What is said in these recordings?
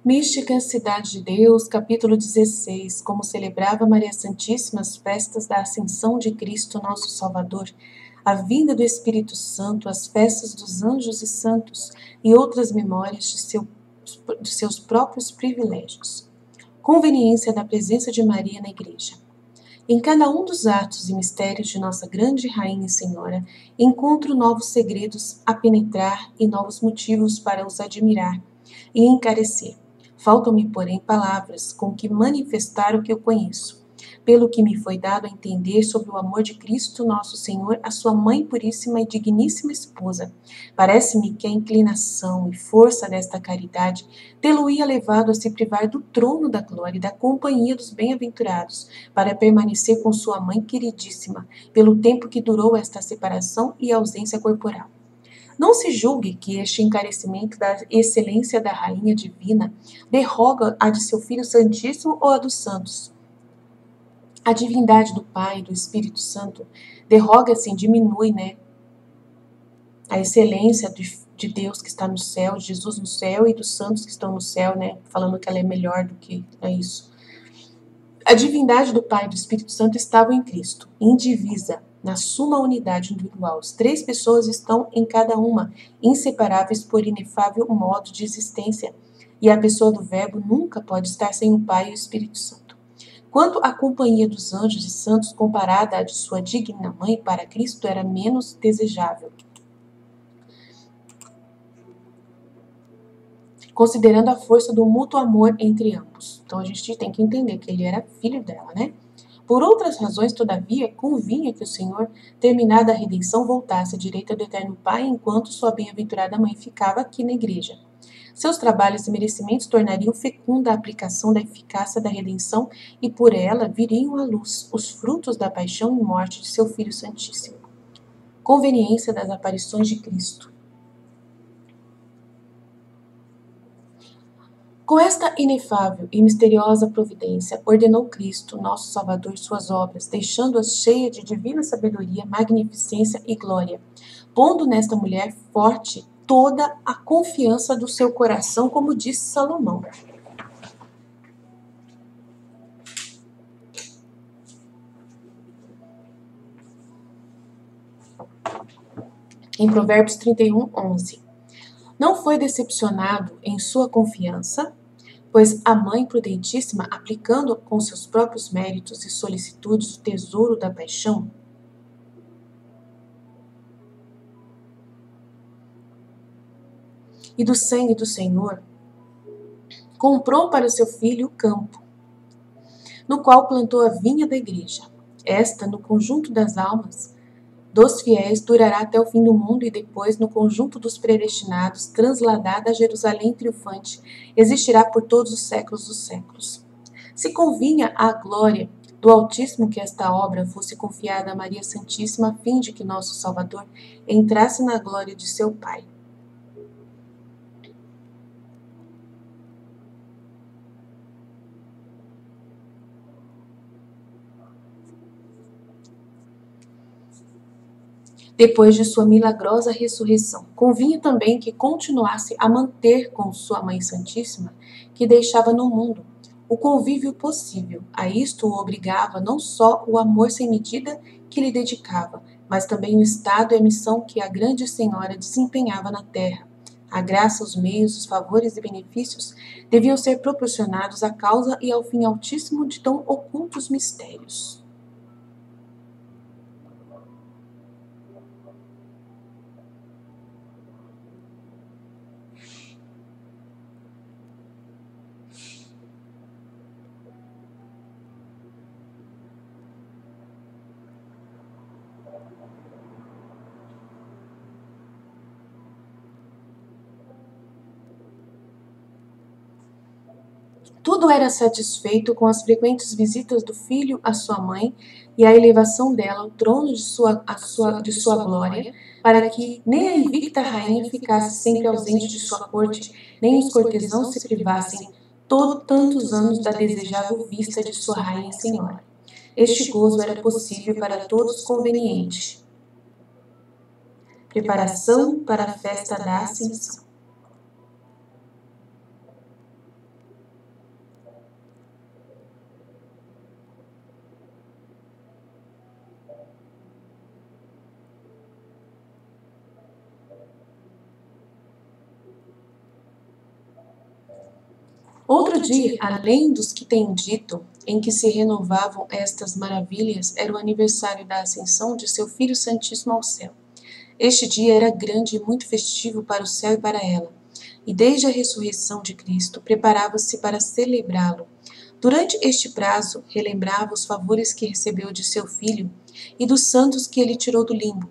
Mística Cidade de Deus, capítulo 16. Como celebrava Maria Santíssima as festas da Ascensão de Cristo, nosso Salvador, a vinda do Espírito Santo, as festas dos anjos e santos e outras memórias de seus próprios privilégios. Conveniência da presença de Maria na Igreja. Em cada um dos atos e mistérios de nossa grande Rainha e Senhora, encontro novos segredos a penetrar e novos motivos para os admirar e encarecer. Faltam-me, porém, palavras com que manifestar o que eu conheço, pelo que me foi dado a entender sobre o amor de Cristo nosso Senhor, a sua Mãe puríssima e digníssima esposa. Parece-me que a inclinação e força desta caridade tê-lo-ia levado a se privar do trono da glória e da companhia dos bem-aventurados, para permanecer com sua Mãe queridíssima, pelo tempo que durou esta separação e ausência corporal. Não se julgue que este encarecimento da excelência da Rainha Divina derroga a de seu Filho Santíssimo ou a dos santos. A divindade do Pai e do Espírito Santo derroga-se, diminui, a excelência de Deus que está no céu, de Jesus no céu e dos santos que estão no céu, falando que ela é melhor do que isso. A divindade do Pai e do Espírito Santo estavam em Cristo, indivisa, na suma unidade individual. As três pessoas estão em cada uma, inseparáveis por inefável modo de existência, e a pessoa do Verbo nunca pode estar sem o Pai e o Espírito Santo. Quanto à companhia dos anjos e santos, comparada à de sua digna mãe, para Cristo era menos desejável, considerando a força do mútuo amor entre ambos. Então a gente tem que entender que ele era filho dela, Por outras razões, todavia, convinha que o Senhor, terminada a redenção, voltasse à direita do Eterno Pai, enquanto sua bem-aventurada mãe ficava aqui na igreja. Seus trabalhos e merecimentos tornariam fecunda a aplicação da eficácia da redenção e por ela viriam à luz os frutos da paixão e morte de seu Filho Santíssimo. Conveniência das aparições de Cristo. Com esta inefável e misteriosa providência, ordenou Cristo, nosso Salvador, suas obras, deixando-as cheias de divina sabedoria, magnificência e glória, pondo nesta mulher forte toda a confiança do seu coração, como disse Salomão. Em Provérbios 31, 11. Não foi decepcionado em sua confiança, pois a Mãe Prudentíssima, aplicando com seus próprios méritos e solicitudes o tesouro da paixão, e do sangue do Senhor, comprou para o seu filho o campo, no qual plantou a vinha da igreja. Esta, no conjunto das almas dos fiéis, durará até o fim do mundo e depois, no conjunto dos predestinados, transladada a Jerusalém triunfante, existirá por todos os séculos dos séculos. Se convinha à glória do Altíssimo que esta obra fosse confiada a Maria Santíssima, a fim de que nosso Salvador entrasse na glória de seu Pai. Depois de sua milagrosa ressurreição, convinha também que continuasse a manter com sua Mãe Santíssima, que deixava no mundo, o convívio possível. A isto o obrigava não só o amor sem medida que lhe dedicava, mas também o estado e a missão que a grande Senhora desempenhava na terra. A graça, os meios, os favores e benefícios deviam ser proporcionados à causa e ao fim altíssimo de tão ocultos mistérios. Tudo era satisfeito com as frequentes visitas do filho à sua mãe e a elevação dela ao trono de sua glória, para que nem a invicta rainha ficasse sempre ausente de sua corte, nem os cortesãos se privassem tantos anos da desejável vista de sua rainha e senhora. Este gozo era possível para todos conveniente. Preparação para a festa da Ascensão. Outro dia, além dos que tenho dito, em que se renovavam estas maravilhas, era o aniversário da ascensão de seu Filho Santíssimo ao céu. Este dia era grande e muito festivo para o céu e para ela, e desde a ressurreição de Cristo preparava-se para celebrá-lo. Durante este prazo, relembrava os favores que recebeu de seu Filho e dos santos que ele tirou do limbo.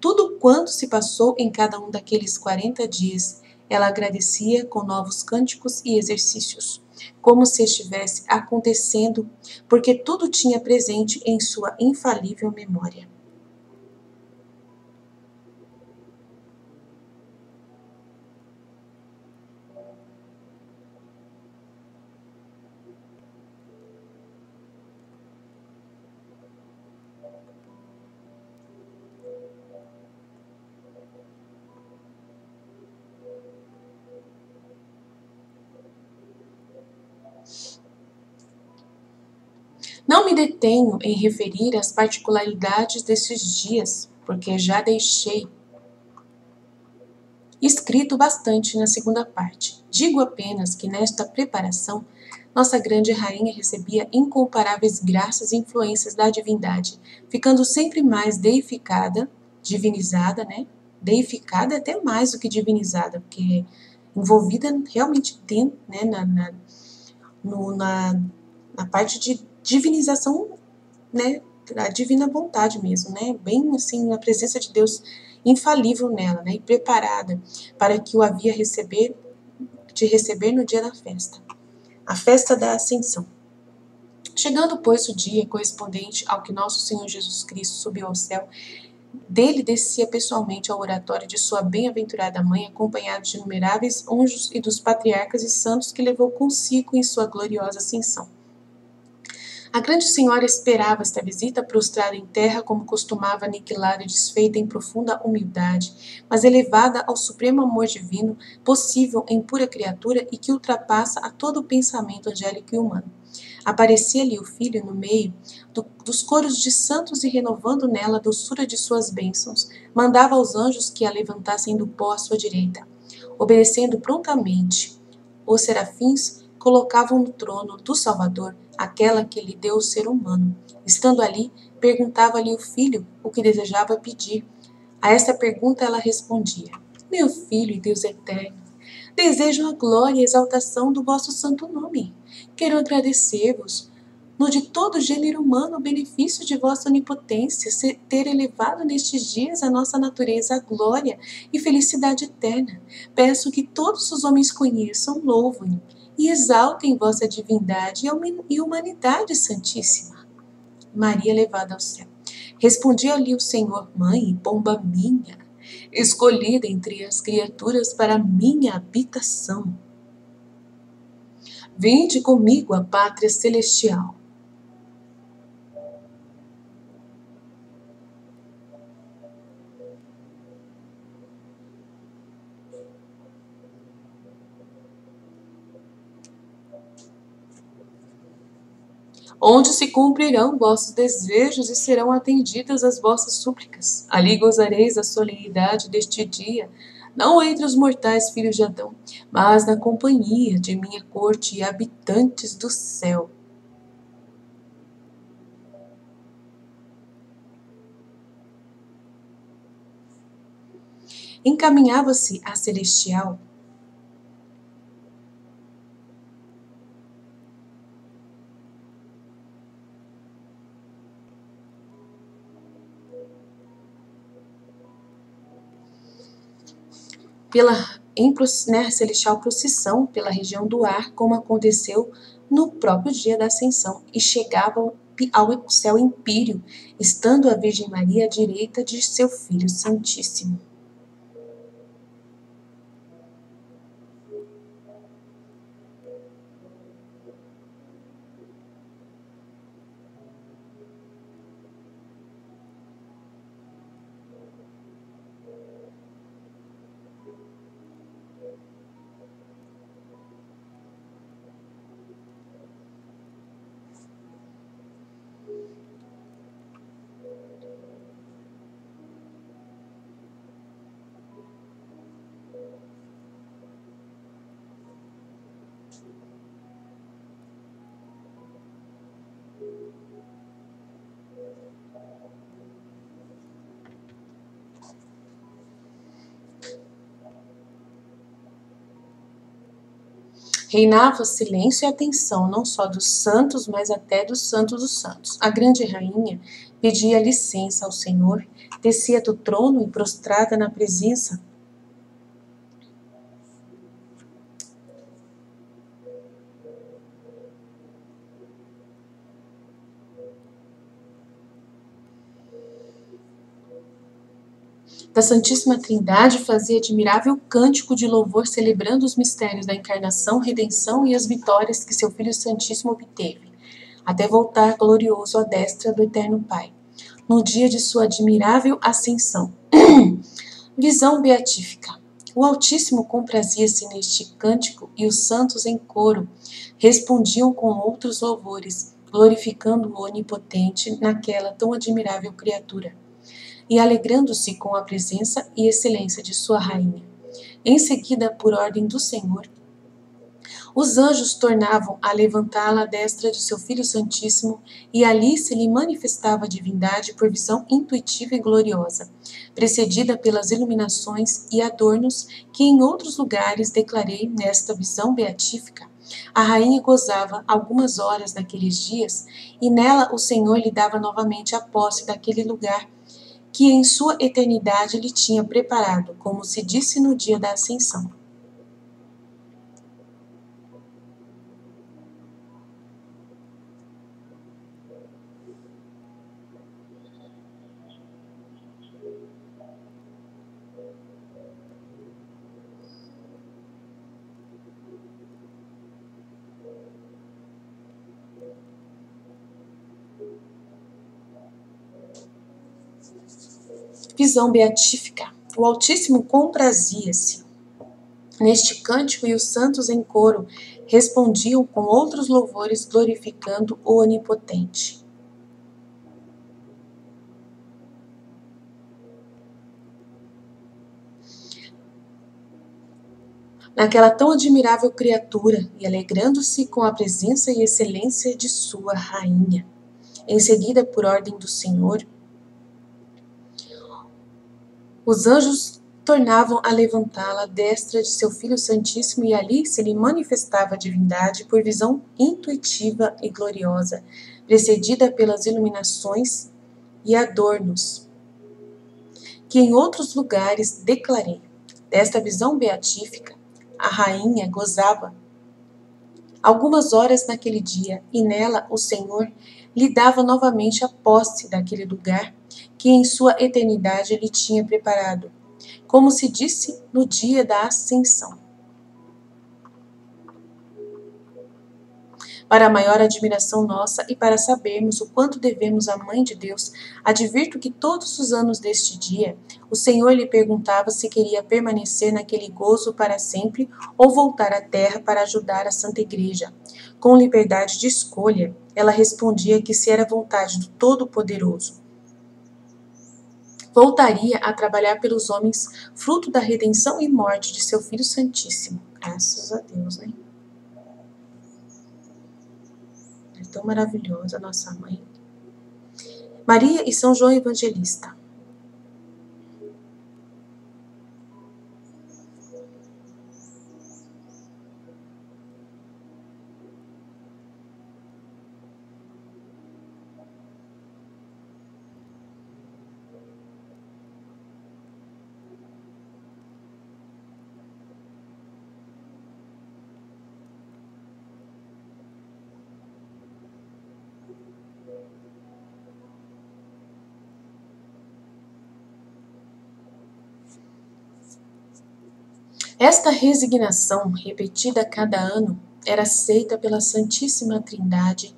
Tudo quanto se passou em cada um daqueles 40 dias, ela agradecia com novos cânticos e exercícios, como se estivesse acontecendo, porque tudo tinha presente em sua infalível memória. Não me detenho em referir as particularidades desses dias, porque já deixei escrito bastante na segunda parte. Digo apenas que nesta preparação, nossa grande rainha recebia incomparáveis graças e influências da divindade, ficando sempre mais deificada, divinizada, né? Deificada é até mais do que divinizada, porque envolvida realmente dentro, né, na parte de divinização, né, a divina vontade mesmo, né, bem assim, a presença de Deus infalível nela, né, e preparada para que o havia de receber no dia da festa, a festa da Ascensão. Chegando, pois, o dia correspondente ao que nosso Senhor Jesus Cristo subiu ao céu, dele descia pessoalmente ao oratório de sua bem-aventurada mãe, acompanhado de inumeráveis anjos e dos patriarcas e santos que levou consigo em sua gloriosa ascensão. A grande senhora esperava esta visita, prostrada em terra, como costumava, aniquilada e desfeita em profunda humildade, mas elevada ao supremo amor divino, possível em pura criatura e que ultrapassa a todo o pensamento angélico e humano. Aparecia-lhe o Filho no meio dos coros de santos e, renovando nela a doçura de suas bênçãos, mandava aos anjos que a levantassem do pó à sua direita. Obedecendo prontamente, os serafins colocavam no trono do Salvador aquela que lhe deu o ser humano. Estando ali, perguntava-lhe o filho o que desejava pedir. A esta pergunta ela respondia: Meu filho e Deus eterno, desejo a glória e a exaltação do vosso santo nome. Quero agradecer-vos no de todo gênero humano o benefício de vossa onipotência, ter elevado nestes dias a nossa natureza à glória e felicidade eterna. Peço que todos os homens conheçam, louvem e exaltem vossa divindade e humanidade santíssima. Maria levada ao céu. Respondia-lhe o Senhor: Mãe, pomba minha, escolhida entre as criaturas para minha habitação. Vinde comigo à pátria celestial. Onde se cumprirão vossos desejos e serão atendidas as vossas súplicas. Ali gozareis a solenidade deste dia, não entre os mortais filhos de Adão, mas na companhia de minha corte e habitantes do céu. Encaminhava-se a celestial celestial procissão pela região do ar, como aconteceu no próprio dia da Ascensão, e chegava ao céu empíreo, estando a Virgem Maria à direita de seu Filho Santíssimo. Reinava silêncio e atenção, não só dos santos, mas até dos santos dos santos. A grande rainha pedia licença ao Senhor, descia do trono e, prostrada na presença da Santíssima Trindade, fazia admirável cântico de louvor, celebrando os mistérios da encarnação, redenção e as vitórias que seu Filho Santíssimo obteve, até voltar glorioso à destra do Eterno Pai, no dia de sua admirável ascensão. Visão beatífica. O Altíssimo comprazia-se neste cântico e os santos em coro respondiam com outros louvores, glorificando o Onipotente naquela tão admirável criatura e alegrando-se com a presença e excelência de sua rainha. Em seguida, por ordem do Senhor, os anjos tornavam a levantá-la à destra de seu Filho Santíssimo, e ali se lhe manifestava a divindade por visão intuitiva e gloriosa, precedida pelas iluminações e adornos que em outros lugares declarei nesta visão beatífica. A rainha gozava algumas horas naqueles dias, e nela o Senhor lhe dava novamente a posse daquele lugar que em sua eternidade lhe tinha preparado, como se disse no dia da ascensão. Visão beatífica. O Altíssimo comprazia-se neste cântico e os santos em coro respondiam com outros louvores, glorificando o Onipotente. Naquela tão admirável criatura e alegrando-se com a presença e excelência de sua rainha. Em seguida, por ordem do Senhor, os anjos tornavam a levantá-la à destra de seu Filho Santíssimo, e ali se lhe manifestava a divindade por visão intuitiva e gloriosa, precedida pelas iluminações e adornos, que em outros lugares declarei. Desta visão beatífica, a rainha gozava algumas horas naquele dia, e nela o Senhor lhe dava novamente a posse daquele lugar que em sua eternidade ele tinha preparado, como se disse no dia da ascensão. Para a maior admiração nossa e para sabermos o quanto devemos à Mãe de Deus, advirto que todos os anos deste dia, o Senhor lhe perguntava se queria permanecer naquele gozo para sempre ou voltar à terra para ajudar a Santa Igreja. Com liberdade de escolha, ela respondia que se era vontade do Todo-Poderoso, voltaria a trabalhar pelos homens, fruto da redenção e morte de seu Filho Santíssimo. Graças a Deus, né? É tão maravilhosa a nossa mãe. Maria e São João Evangelista. Esta resignação, repetida a cada ano, era aceita pela Santíssima Trindade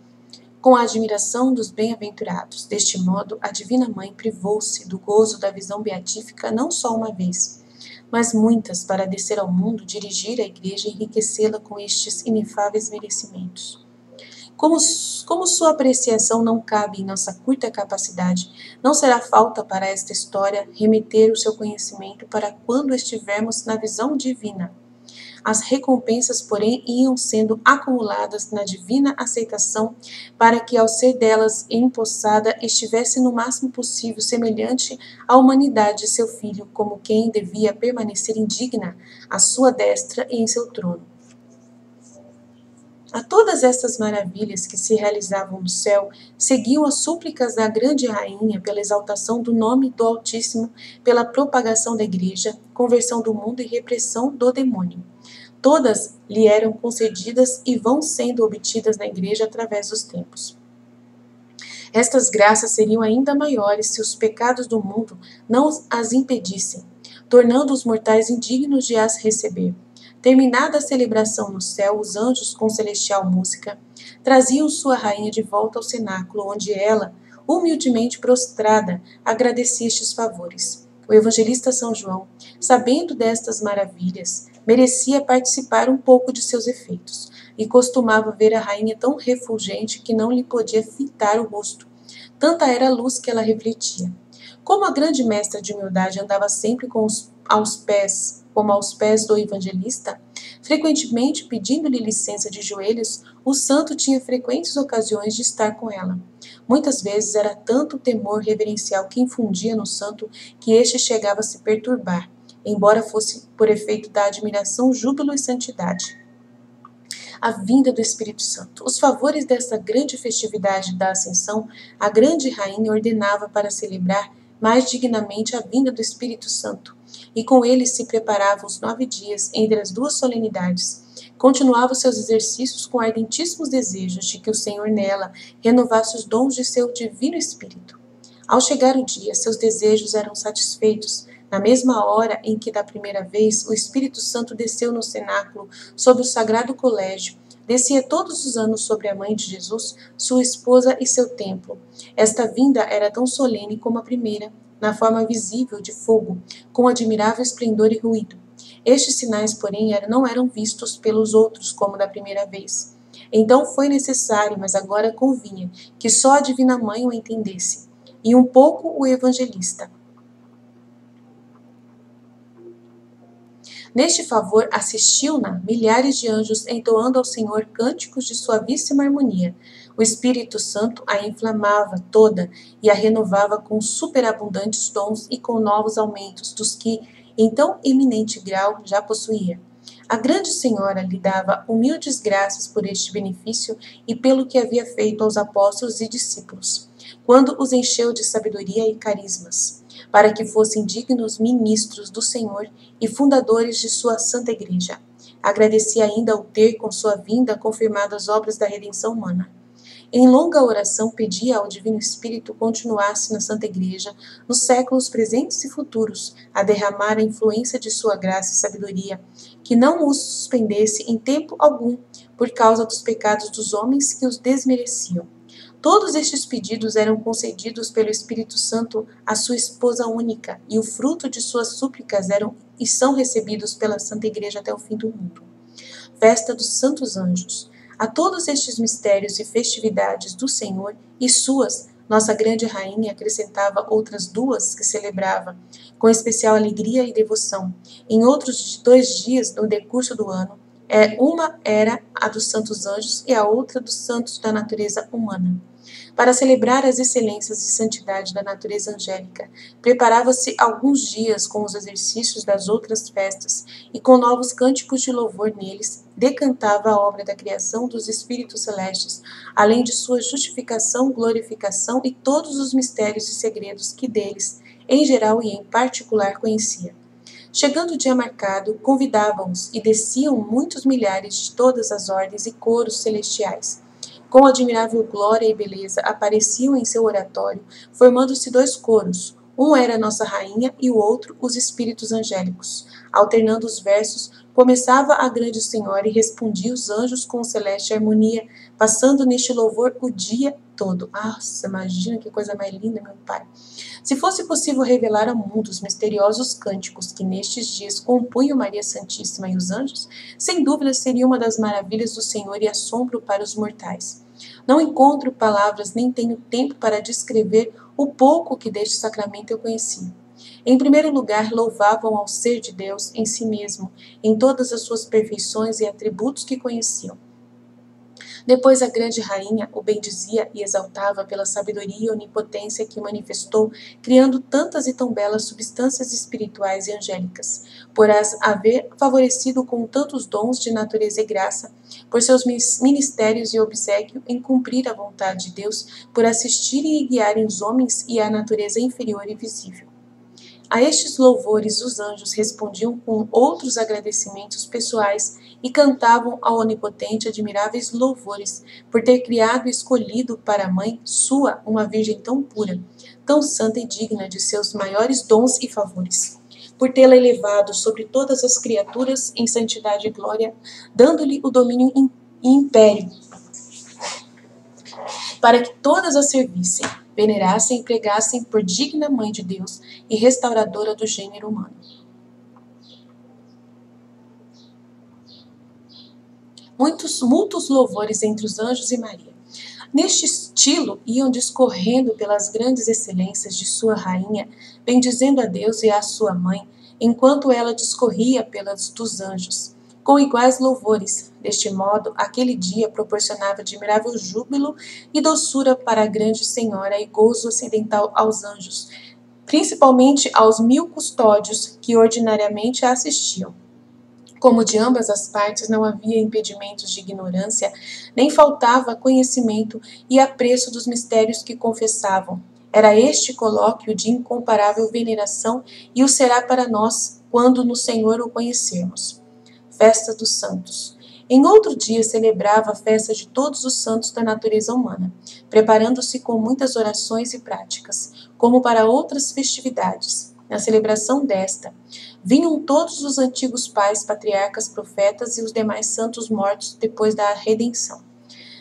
com a admiração dos bem-aventurados. Deste modo, a Divina Mãe privou-se do gozo da visão beatífica não só uma vez, mas muitas, para descer ao mundo, dirigir a Igreja e enriquecê-la com estes inefáveis merecimentos. Como sua apreciação não cabe em nossa curta capacidade, não será falta para esta história remeter o seu conhecimento para quando estivermos na visão divina. As recompensas, porém, iam sendo acumuladas na divina aceitação, para que, ao ser delas empossada, estivesse no máximo possível semelhante à humanidade de seu filho, como quem devia permanecer indigna à sua destra e em seu trono. A todas estas maravilhas que se realizavam no céu, seguiam as súplicas da grande rainha pela exaltação do nome do Altíssimo, pela propagação da igreja, conversão do mundo e repressão do demônio. Todas lhe eram concedidas e vão sendo obtidas na igreja através dos tempos. Estas graças seriam ainda maiores se os pecados do mundo não as impedissem, tornando os mortais indignos de as receber. Terminada a celebração no céu, os anjos, com celestial música, traziam sua rainha de volta ao cenáculo, onde ela, humildemente prostrada, agradecia estes favores. O evangelista São João, sabendo destas maravilhas, merecia participar um pouco de seus efeitos, e costumava ver a rainha tão refulgente que não lhe podia fitar o rosto. Tanta era a luz que ela refletia. Como a grande mestra de humildade andava sempre aos pés do evangelista, frequentemente pedindo-lhe licença de joelhos, o santo tinha frequentes ocasiões de estar com ela. Muitas vezes era tanto o temor reverencial que infundia no santo que este chegava a se perturbar, embora fosse por efeito da admiração, júbilo e santidade. A vinda do Espírito Santo. Os favores desta grande festividade da Ascensão, a grande rainha ordenava para celebrar mais dignamente a vinda do Espírito Santo, e com ele se preparava os 9 dias entre as duas solenidades. Continuava seus exercícios com ardentíssimos desejos de que o Senhor nela renovasse os dons de seu divino Espírito. Ao chegar o dia, seus desejos eram satisfeitos. Na mesma hora em que da primeira vez o Espírito Santo desceu no cenáculo sobre o Sagrado Colégio, descia todos os anos sobre a Mãe de Jesus, sua esposa e seu templo. Esta vinda era tão solene como a primeira, na forma visível de fogo, com admirável esplendor e ruído. Estes sinais, porém, não eram vistos pelos outros como da primeira vez. Então foi necessário, mas agora convinha, que só a Divina Mãe o entendesse, e um pouco o evangelista. Neste favor assistiu-na milhares de anjos entoando ao Senhor cânticos de suavíssima harmonia. O Espírito Santo a inflamava toda e a renovava com superabundantes dons e com novos aumentos dos que, em tão eminente grau, já possuía. A grande Senhora lhe dava humildes graças por este benefício e pelo que havia feito aos apóstolos e discípulos, quando os encheu de sabedoria e carismas, para que fossem dignos ministros do Senhor e fundadores de sua santa igreja. Agradecia ainda o ter, com sua vinda, confirmado as obras da redenção humana. Em longa oração, pedia ao Divino Espírito continuasse na Santa Igreja, nos séculos presentes e futuros, a derramar a influência de sua graça e sabedoria, que não os suspendesse em tempo algum, por causa dos pecados dos homens que os desmereciam. Todos estes pedidos eram concedidos pelo Espírito Santo à sua esposa única, e o fruto de suas súplicas eram e são recebidos pela Santa Igreja até o fim do mundo. Festa dos Santos Anjos. A todos estes mistérios e festividades do Senhor e suas, nossa grande rainha acrescentava outras 2 que celebrava, com especial alegria e devoção. Em outros 2 dias no decurso do ano, uma era a dos santos anjos e a outra dos santos da natureza humana. Para celebrar as excelências e santidade da natureza angélica, preparava-se alguns dias com os exercícios das outras festas e com novos cânticos de louvor neles, decantava a obra da criação dos espíritos celestes, além de sua justificação, glorificação e todos os mistérios e segredos que deles, em geral e em particular, conhecia. Chegando o dia marcado, convidavam-os e desciam muitos milhares de todas as ordens e coros celestiais. Com admirável glória e beleza, apareciam em seu oratório, formando-se 2 coros. Um era Nossa Rainha e o outro os espíritos angélicos. Alternando os versos, começava a grande Senhora e respondia os anjos com celeste harmonia, passando neste louvor o dia todo. Nossa, imagina que coisa mais linda, meu Pai. Se fosse possível revelar ao mundo os misteriosos cânticos que nestes dias compunham Maria Santíssima e os anjos, sem dúvida seria uma das maravilhas do Senhor e assombro para os mortais. Não encontro palavras nem tenho tempo para descrever o pouco que deste sacramento eu conheci. Em primeiro lugar, louvavam ao ser de Deus em si mesmo, em todas as suas perfeições e atributos que conheciam. Depois a grande rainha o bendizia e exaltava pela sabedoria e onipotência que manifestou, criando tantas e tão belas substâncias espirituais e angélicas, por as haver favorecido com tantos dons de natureza e graça, por seus ministérios e obséquio em cumprir a vontade de Deus, por assistirem e guiarem os homens e a natureza inferior e visível. A estes louvores os anjos respondiam com outros agradecimentos pessoais e cantavam ao Onipotente admiráveis louvores por ter criado e escolhido para a mãe sua uma virgem tão pura, tão santa e digna de seus maiores dons e favores, por tê-la elevado sobre todas as criaturas em santidade e glória, dando-lhe o domínio e império, para que todas a servissem, venerassem e pregassem por digna Mãe de Deus e restauradora do gênero humano. Muitos louvores entre os anjos e Maria. Neste estilo, iam discorrendo pelas grandes excelências de sua rainha, bendizendo a Deus e a sua mãe, enquanto ela discorria pelas dos anjos, com iguais louvores. Deste modo, aquele dia proporcionava admirável júbilo e doçura para a grande senhora e gozo ocidental aos anjos, principalmente aos 1000 custódios que ordinariamente a assistiam. Como de ambas as partes não havia impedimentos de ignorância, nem faltava conhecimento e apreço dos mistérios que confessavam. Era este colóquio de incomparável veneração e o será para nós, quando no Senhor o conhecermos. Festa dos Santos. Em outro dia celebrava a festa de todos os santos da natureza humana, preparando-se com muitas orações e práticas, como para outras festividades. Na celebração desta, vinham todos os antigos pais, patriarcas, profetas e os demais santos mortos depois da redenção.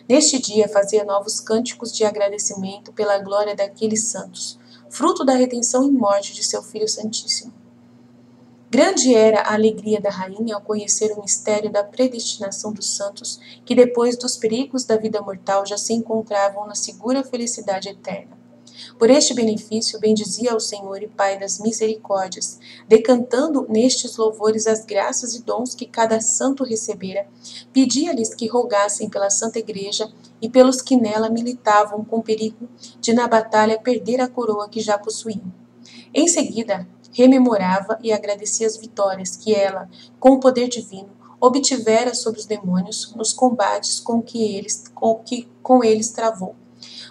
Neste dia fazia novos cânticos de agradecimento pela glória daqueles santos, fruto da redenção e morte de seu Filho Santíssimo. Grande era a alegria da rainha ao conhecer o mistério da predestinação dos santos, que depois dos perigos da vida mortal já se encontravam na segura felicidade eterna. Por este benefício, bendizia ao Senhor e Pai das misericórdias, decantando nestes louvores as graças e dons que cada santo recebera, pedia-lhes que rogassem pela Santa Igreja e pelos que nela militavam com perigo de na batalha perder a coroa que já possuíam. Em seguida, rememorava e agradecia as vitórias que ela, com o poder divino, obtivera sobre os demônios nos combates com eles travou.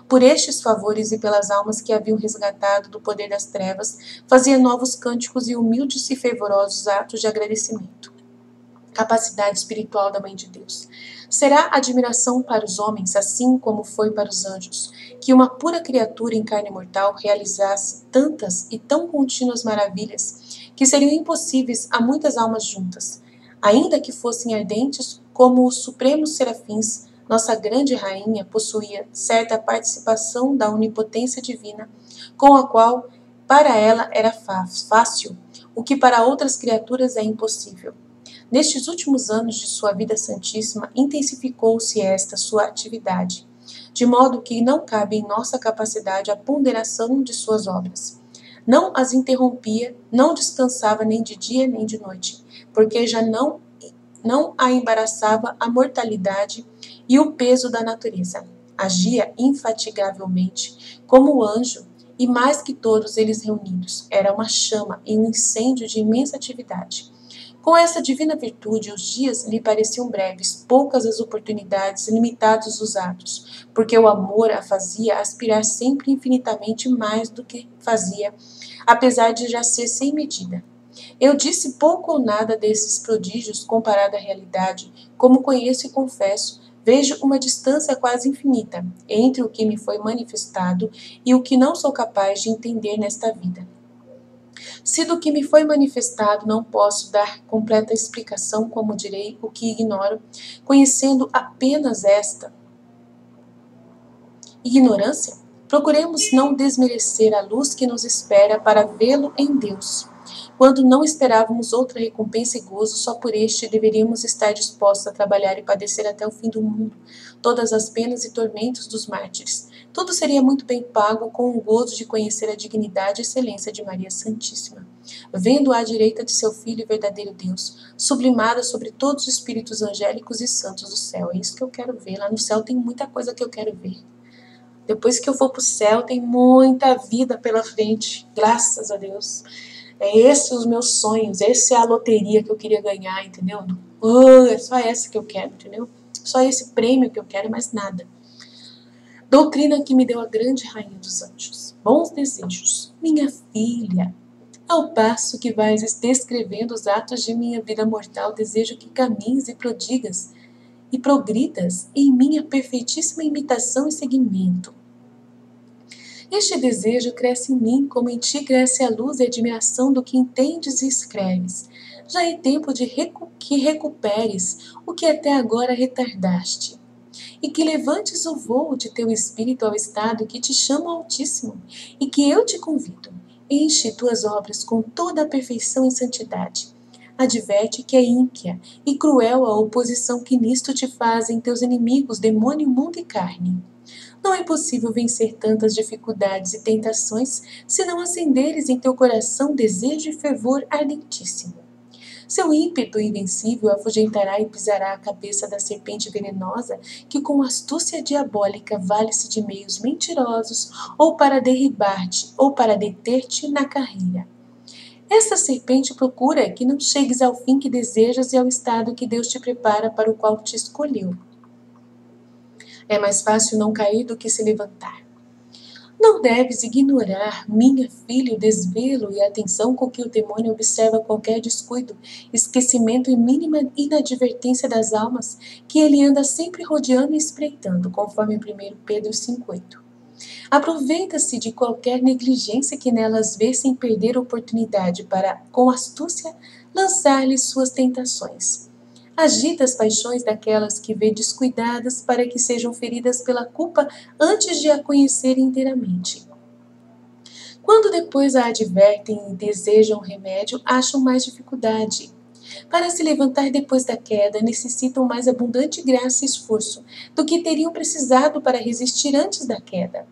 Por estes favores e pelas almas que haviam resgatado do poder das trevas, fazia novos cânticos e humildes e fervorosos atos de agradecimento. Capacidade espiritual da Mãe de Deus. Será admiração para os homens, assim como foi para os anjos, que uma pura criatura em carne mortal realizasse tantas e tão contínuas maravilhas, que seriam impossíveis a muitas almas juntas, ainda que fossem ardentes como os supremos serafins. Nossa grande rainha possuía certa participação da onipotência divina, com a qual para ela era fácil, o que para outras criaturas é impossível. Nestes últimos anos de sua vida santíssima, intensificou-se esta sua atividade, de modo que não cabe em nossa capacidade a ponderação de suas obras. Não as interrompia, não descansava nem de dia nem de noite, porque já não a embaraçava a mortalidade e o peso da natureza. Agia infatigavelmente, como o anjo, e mais que todos eles reunidos, era uma chama e um incêndio de imensa atividade. Com essa divina virtude, os dias lhe pareciam breves, poucas as oportunidades, limitados os atos, porque o amor a fazia aspirar sempre infinitamente mais do que fazia, apesar de já ser sem medida. Eu disse pouco ou nada desses prodígios comparado à realidade, como conheço e confesso, vejo uma distância quase infinita entre o que me foi manifestado e o que não sou capaz de entender nesta vida. Se do que me foi manifestado não posso dar completa explicação, como direi o que ignoro, conhecendo apenas esta ignorância, procuremos não desmerecer a luz que nos espera para vê-lo em Deus. Quando não esperávamos outra recompensa e gozo, só por este deveríamos estar dispostos a trabalhar e padecer até o fim do mundo, todas as penas e tormentos dos mártires. Tudo seria muito bem pago com o gozo de conhecer a dignidade e excelência de Maria Santíssima. Vendo-a à direita de seu Filho e verdadeiro Deus, sublimada sobre todos os espíritos angélicos e santos do céu. É isso que eu quero ver. Lá no céu tem muita coisa que eu quero ver. Depois que eu for para o céu, tem muita vida pela frente, graças a Deus. É esses os meus sonhos, essa é a loteria que eu queria ganhar, entendeu? É só essa que eu quero, entendeu? Só esse prêmio que eu quero, mais nada. Doutrina que me deu a grande rainha dos anjos. Bons desejos. Minha filha, ao passo que vais descrevendo os atos de minha vida mortal, desejo que caminhes e progridas em minha perfeitíssima imitação e seguimento. Este desejo cresce em mim, como em ti cresce a luz e a admiração do que entendes e escreves. Já é tempo de que recuperes o que até agora retardaste, e que levantes o voo de teu espírito ao estado que te chama ao Altíssimo, e que eu te convido. Enche tuas obras com toda a perfeição e santidade. Adverte que é ímpia e cruel a oposição que nisto te fazem teus inimigos, demônio, mundo e carne. Não é possível vencer tantas dificuldades e tentações se não acenderes em teu coração desejo e fervor ardentíssimo. Seu ímpeto invencível afugentará e pisará a cabeça da serpente venenosa que com astúcia diabólica vale-se de meios mentirosos ou para derribar-te ou para deter-te na carreira. Essa serpente procura que não chegues ao fim que desejas e ao estado que Deus te prepara para o qual te escolheu. É mais fácil não cair do que se levantar. Não deves ignorar, minha filha, o desvelo e a atenção com que o demônio observa qualquer descuido, esquecimento e mínima inadvertência das almas, que ele anda sempre rodeando e espreitando, conforme 1 Pedro 5,8. Aproveita-se de qualquer negligência que nelas vê sem perder oportunidade para, com astúcia, lançar-lhes suas tentações. Agita as paixões daquelas que vê descuidadas para que sejam feridas pela culpa antes de a conhecerem inteiramente. Quando depois a advertem e desejam remédio, acham mais dificuldade. Para se levantar depois da queda, necessitam mais abundante graça e esforço do que teriam precisado para resistir antes da queda.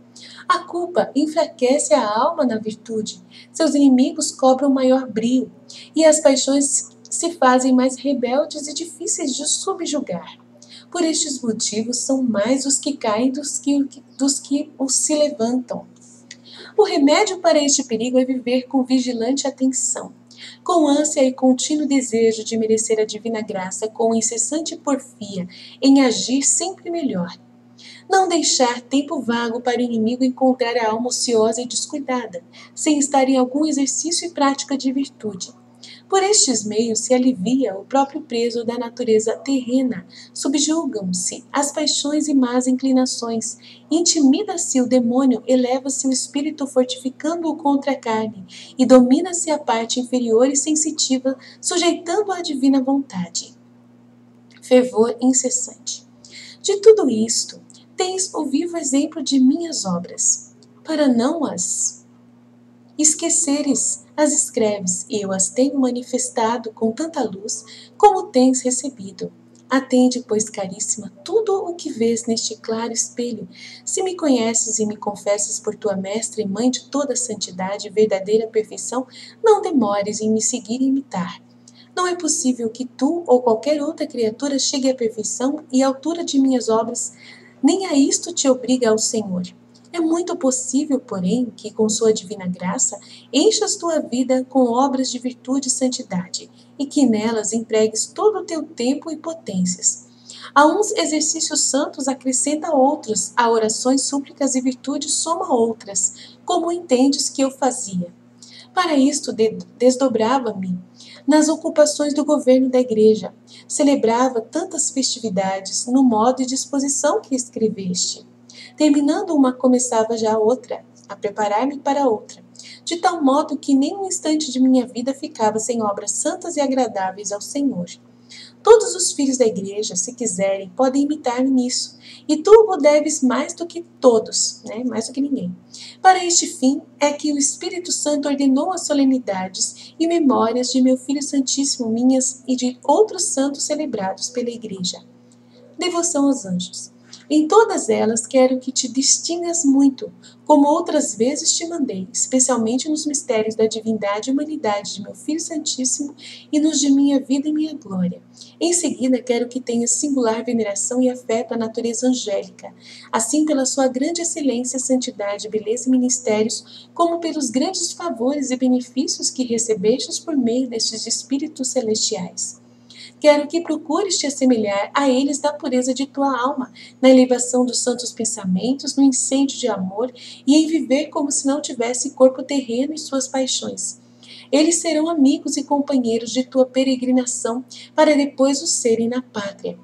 A culpa enfraquece a alma na virtude, seus inimigos cobram maior brio, e as paixões se fazem mais rebeldes e difíceis de subjugar. Por estes motivos, são mais os que caem dos que os se levantam. O remédio para este perigo é viver com vigilante atenção, com ânsia e contínuo desejo de merecer a divina graça, com incessante porfia em agir sempre melhor. Não deixar tempo vago para o inimigo encontrar a alma ociosa e descuidada, sem estar em algum exercício e prática de virtude. Por estes meios se alivia o próprio peso da natureza terrena, subjugam-se as paixões e más inclinações, intimida-se o demônio, eleva-se o espírito fortificando-o contra a carne, e domina-se a parte inferior e sensitiva, sujeitando-a à divina vontade. Fervor incessante. De tudo isto, tens o vivo exemplo de minhas obras. Para não as esqueceres, as escreves, e eu as tenho manifestado com tanta luz como tens recebido. Atende, pois, caríssima, tudo o que vês neste claro espelho. Se me conheces e me confessas por tua mestra e mãe de toda a santidade e verdadeira perfeição, não demores em me seguir e imitar. Não é possível que tu ou qualquer outra criatura chegue à perfeição e à altura de minhas obras, nem a isto te obriga ao Senhor. É muito possível, porém, que com sua divina graça enchas tua vida com obras de virtude e santidade, e que nelas empregues todo o teu tempo e potências. A uns exercícios santos acrescenta outros, a orações, súplicas e virtudes soma outras, como entendes que eu fazia. Para isto desdobrava-me nas ocupações do governo da igreja, celebrava tantas festividades no modo e disposição que escreveste. Terminando uma, começava já outra, a preparar-me para outra, de tal modo que nem um instante de minha vida ficava sem obras santas e agradáveis ao Senhor. Todos os filhos da igreja, se quiserem, podem imitar-me nisso. E tu o deves mais do que todos, né? Mais do que ninguém. Para este fim é que o Espírito Santo ordenou as solenidades e memórias de meu Filho Santíssimo, minhas e de outros santos celebrados pela igreja. Devoção aos anjos. Em todas elas quero que te distingas muito, como outras vezes te mandei, especialmente nos mistérios da divindade e humanidade de meu Filho Santíssimo e nos de minha vida e minha glória. Em seguida, quero que tenhas singular veneração e afeto à natureza angélica, assim pela sua grande excelência, santidade, beleza e ministérios, como pelos grandes favores e benefícios que recebestes por meio destes espíritos celestiais. Quero que procures te assemelhar a eles da pureza de tua alma, na elevação dos santos pensamentos, no incêndio de amor e em viver como se não tivesse corpo terreno e suas paixões. Eles serão amigos e companheiros de tua peregrinação, para depois o serem na pátria.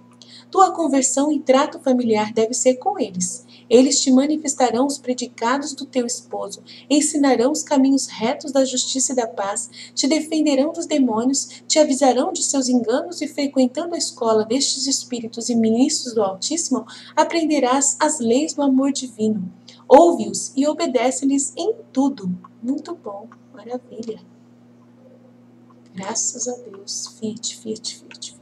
Tua conversão e trato familiar deve ser com eles. Eles te manifestarão os predicados do teu esposo, ensinarão os caminhos retos da justiça e da paz, te defenderão dos demônios, te avisarão de seus enganos e, frequentando a escola destes espíritos e ministros do Altíssimo, aprenderás as leis do amor divino. Ouve-os e obedece-lhes em tudo. Muito bom, maravilha. Graças a Deus. Fiat, fiat, fiat, fiat.